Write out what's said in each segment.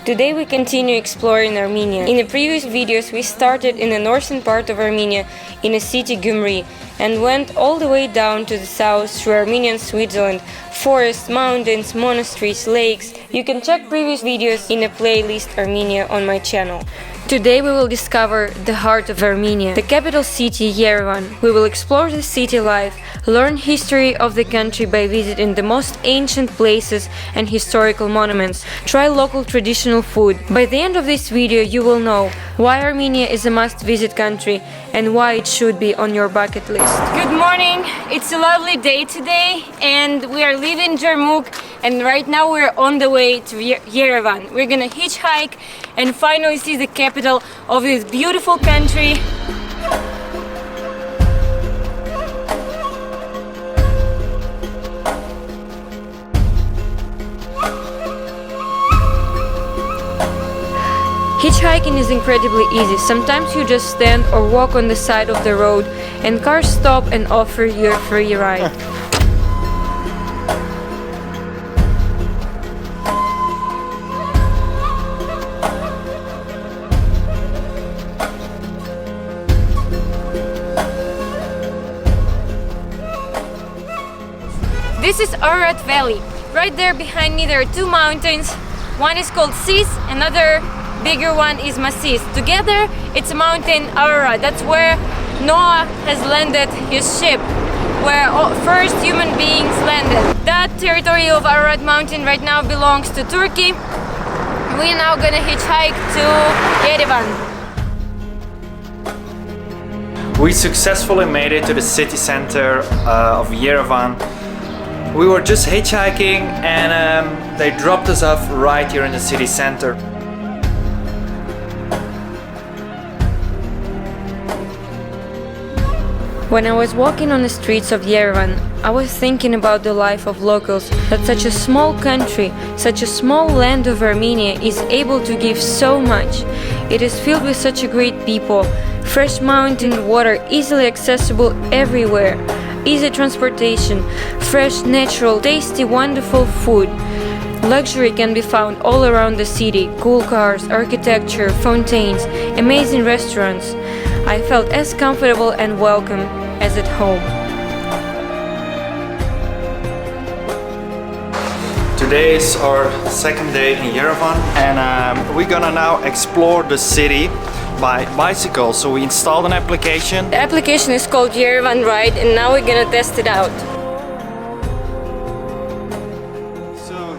Today we continue exploring Armenia. In the previous videos we started in the northern part of Armenia in the city Gyumri and went all the way down to the south through Armenian Switzerland, forests, mountains, monasteries, lakes. You can check previous videos in the playlist Armenia on my channel. Today we will discover the heart of Armenia, the capital city Yerevan. We will explore the city life, learn history of the country by visiting the most ancient places and historical monuments, try local traditional food. By the end of this video you will know why Armenia is a must-visit country and why it should be on your bucket list. Good morning! It's a lovely day today and we are leaving Jarmuk and right now we're on the way to Yerevan. We're gonna hitchhike and finally see the capital of this beautiful country. Hitchhiking is incredibly easy. Sometimes you just stand or walk on the side of the road and cars stop and offer you a free ride. This is Ararat Valley. Right there behind me there are two mountains. One is called Sis, another bigger one is Masis. Together it's a mountain Ararat. That's where Noah has landed his ship, where first human beings landed. That territory of Ararat mountain right now belongs to Turkey. We're now gonna hitchhike to Yerevan. We successfully made it to the city center of Yerevan. We were just hitchhiking and they dropped us off right here in the city center. When I was walking on the streets of Yerevan, I was thinking about the life of locals, that such a small country, such a small land of Armenia is able to give so much. It is filled with such a great people, fresh mountain water easily accessible everywhere, easy transportation, fresh, natural, tasty, wonderful food. Luxury can be found all around the city, cool cars, architecture, fountains, amazing restaurants. I felt as comfortable and welcome as at home. Today is our second day in Yerevan and we're gonna now explore the city by bicycle. So we installed an application. The application is called Yerevan Ride and now we're gonna test it out. So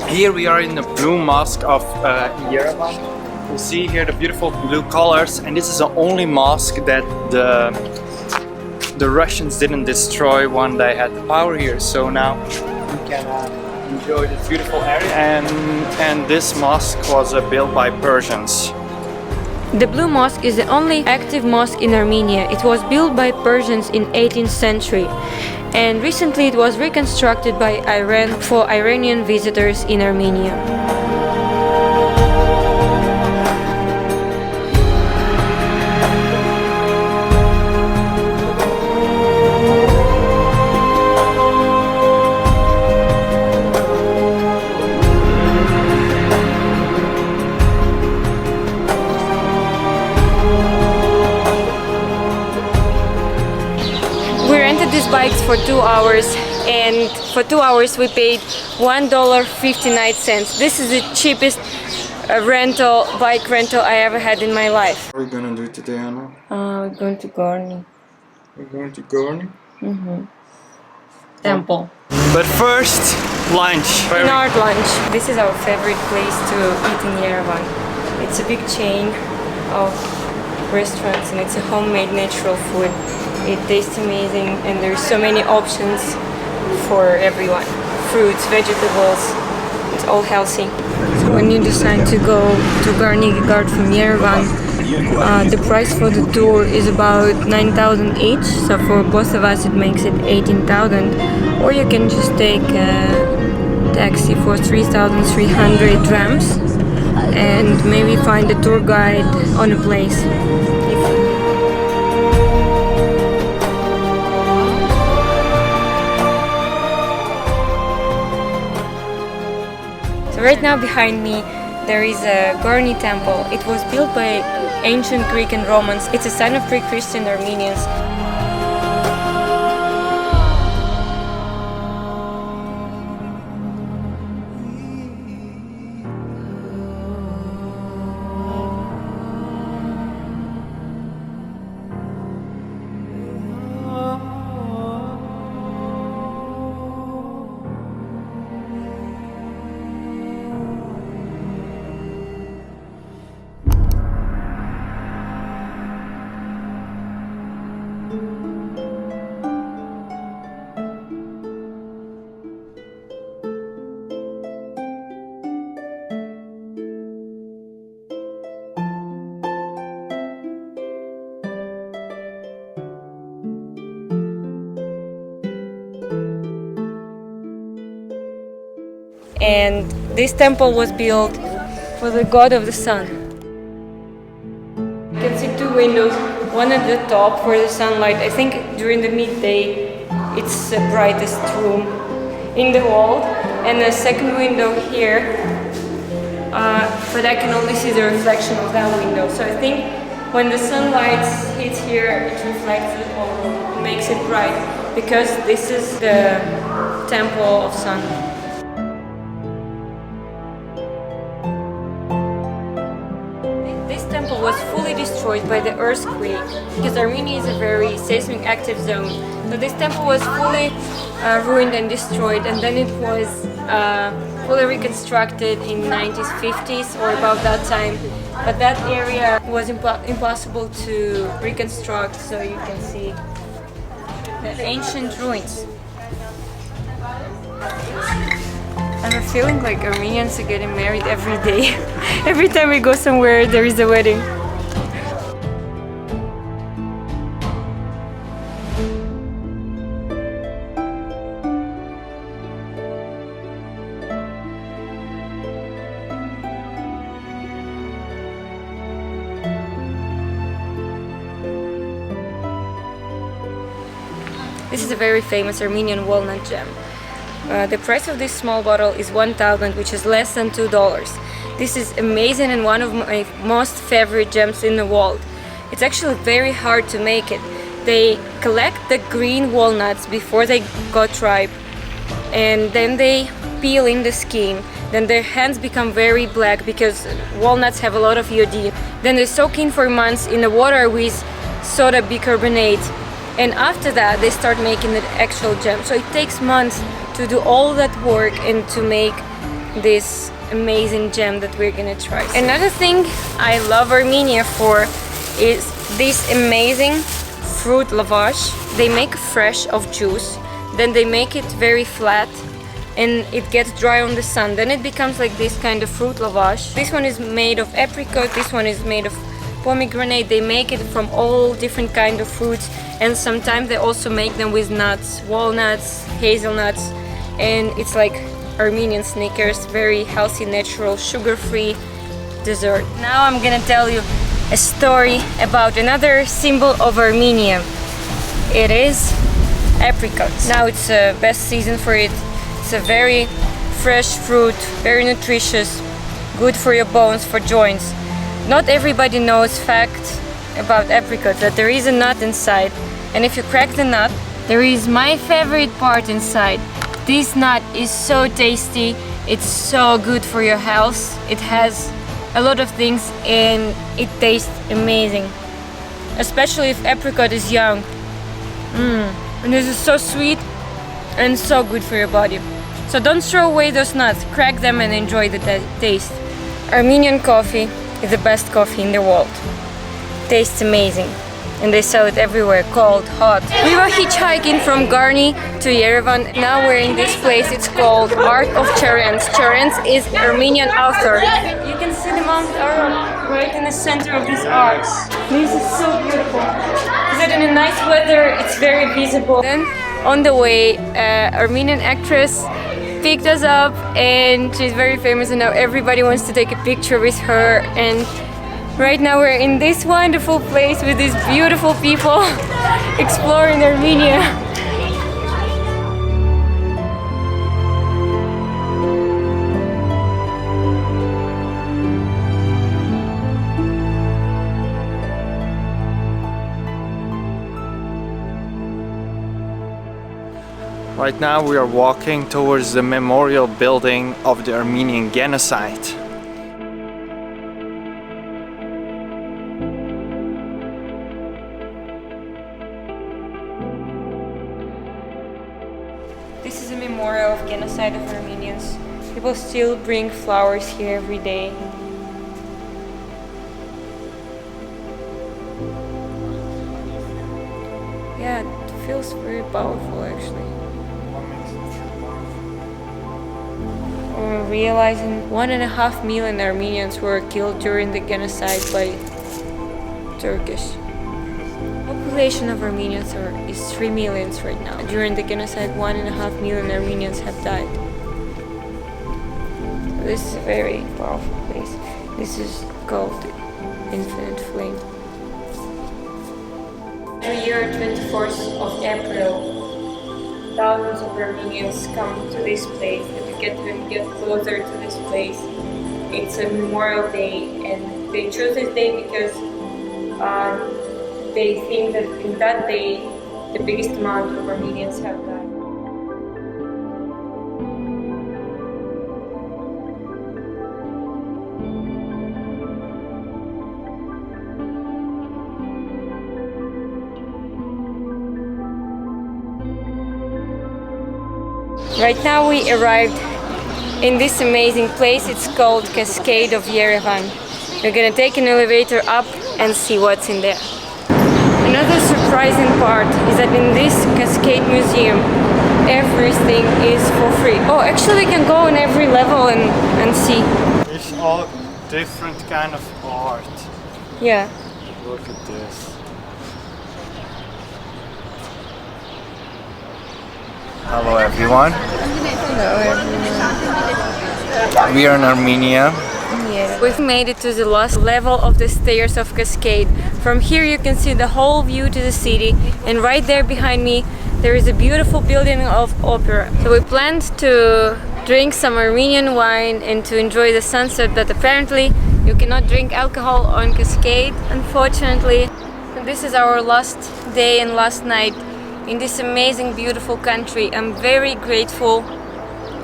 here we are in the blue mosque of Yerevan. You see here the beautiful blue colors, and this is the only mosque that the Russians didn't destroy when they had the power here. So now we can enjoy this beautiful area, and this mosque was built by Persians. The Blue Mosque is the only active mosque in Armenia. It was built by Persians in 18th century and recently it was reconstructed by Iran for Iranian visitors in Armenia. These bikes for 2 hours and for 2 hours we paid $1.59. This is the cheapest bike rental I ever had in my life. What are we gonna do today, Anna? We're going to Gorny. We're going to Gorny? Temple. But first, lunch. Not lunch. This is our favorite place to eat in Yerevan. It's a big chain of restaurants and it's a homemade natural food. It tastes amazing and there's so many options for everyone. Fruits, vegetables, it's all healthy. So when you decide to go to Garnigi Gard from Yerevan, the price for the tour is about 9,000 each, so for both of us it makes it 18,000, or you can just take a taxi for 3,300 drams and maybe find a tour guide on a place. So right now behind me there is a Garni temple. It was built by ancient Greek and Romans. It's a sign of pre-Christian Armenians. And this temple was built for the god of the sun. You can see two windows, one at the top for the sunlight. I think during the midday it's the brightest room in the world, and the second window here, but I can only see the reflection of that window. So I think when the sunlight hits here, it reflects the whole room, it makes it bright, because this is the temple of sun. This temple was fully destroyed by the earthquake, because Armenia is a very seismic active zone. So this temple was fully ruined and destroyed, and then it was fully reconstructed in 1950s or about that time. But that area was impossible to reconstruct, so you can see the ancient ruins. I have a feeling like Armenians are getting married every day. Every time we go somewhere, there is a wedding. This is a very famous Armenian walnut gem. The price of this small bottle is 1,000, which is less than $2. This is amazing and one of my most favorite gems in the world. It's actually very hard to make it. They collect the green walnuts before they got ripe, and then they peel in the skin. Then their hands become very black because walnuts have a lot of iodine. Then they soak in for months in the water with soda bicarbonate, and after that they start making the actual gem. So it takes months to do all that work and to make this amazing gem that we're gonna try. Another thing I love Armenia for is this amazing fruit lavash. They make fresh of juice, then they make it very flat and it gets dry on the sun. Then it becomes like this kind of fruit lavash. This one is made of apricot, this one is made of pomegranate. They make it from all different kind of fruits, and sometimes they also make them with nuts, walnuts, hazelnuts, and it's like Armenian Snickers, very healthy, natural, sugar-free dessert. Now I'm gonna tell you a story about another symbol of Armenia. It is apricots. Now it's the best season for it. It's a very fresh fruit, very nutritious, good for your bones, for joints. Not everybody knows fact about apricots, that there is a nut inside, and if you crack the nut, there is my favorite part inside. This nut is so tasty, it's so good for your health. It has a lot of things and it tastes amazing, especially if apricot is young. And this is so sweet and so good for your body. So don't throw away those nuts, crack them and enjoy the taste. Armenian coffee is the best coffee in the world. Tastes amazing. And they sell it everywhere, cold, hot. We were hitchhiking from Garni to Yerevan. Now we're in this place, it's called Art of Terence. Terence is Armenian author. You can see the Mount Aram right in the center of these arcs. This is so beautiful. Is it in a nice weather? It's very visible. Then on the way, Armenian actress picked us up and she's very famous and now everybody wants to take a picture with her. And right now we're in this wonderful place with these beautiful people exploring Armenia. Right now we are walking towards the memorial building of the Armenian genocide. This is a memorial of genocide of Armenians. People still bring flowers here every day. Yeah, it feels very powerful actually. We're realizing 1.5 million Armenians were killed during the genocide by Turkish. Population of Armenians is 3 million right now. During the genocide, 1.5 million Armenians have died. This is a very powerful place. This is called Infinite Flame. Every year, 24th of April, thousands of Armenians come to this place and get closer to this place. It's a memorial day, and they chose this day because they think that in that day, the biggest amount of Armenians have died. Right now we arrived in this amazing place. It's called Cascade of Yerevan. We're gonna take an elevator up and see what's in there. Another surprising part is that in this Cascade Museum, everything is for free. Oh, actually we can go on every level and see. It's all different kind of art. Yeah. Look at this. Hello everyone. Hello everyone. We are in Armenia. Yeah. We've made it to the last level of the stairs of Cascade. From here you can see the whole view to the city, and right there behind me there is a beautiful building of opera. So we planned to drink some Armenian wine and to enjoy the sunset, but apparently you cannot drink alcohol on Cascade, unfortunately. And this is our last day and last night in this amazing, beautiful country. I'm very grateful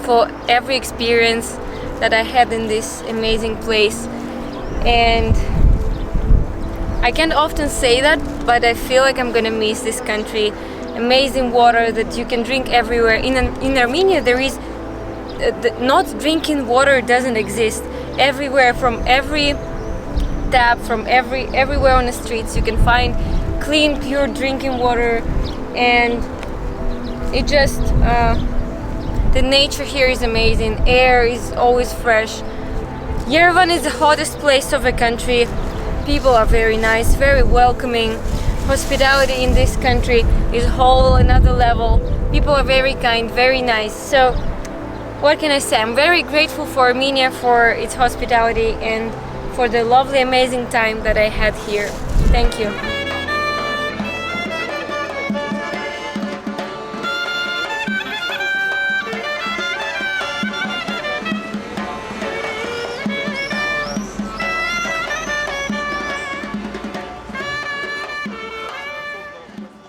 for every experience that I had in this amazing place, and I can't often say that, but I feel like I'm gonna miss this country. Amazing water that you can drink everywhere. In Armenia there is not drinking water doesn't exist. Everywhere, from every tap, from everywhere on the streets you can find clean, pure drinking water, and it just the nature here is amazing. Air is always fresh. Yerevan is the hottest place of the country. People are very nice, very welcoming. Hospitality in this country is a whole another level. People are very kind, very nice. So what can I say? I'm very grateful for Armenia, for its hospitality, and for the lovely, amazing time that I had here. Thank you.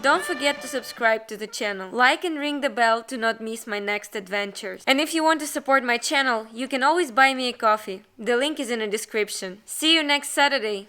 Don't forget to subscribe to the channel, like and ring the bell to not miss my next adventures. And if you want to support my channel, you can always buy me a coffee. The link is in the description. See you next Saturday!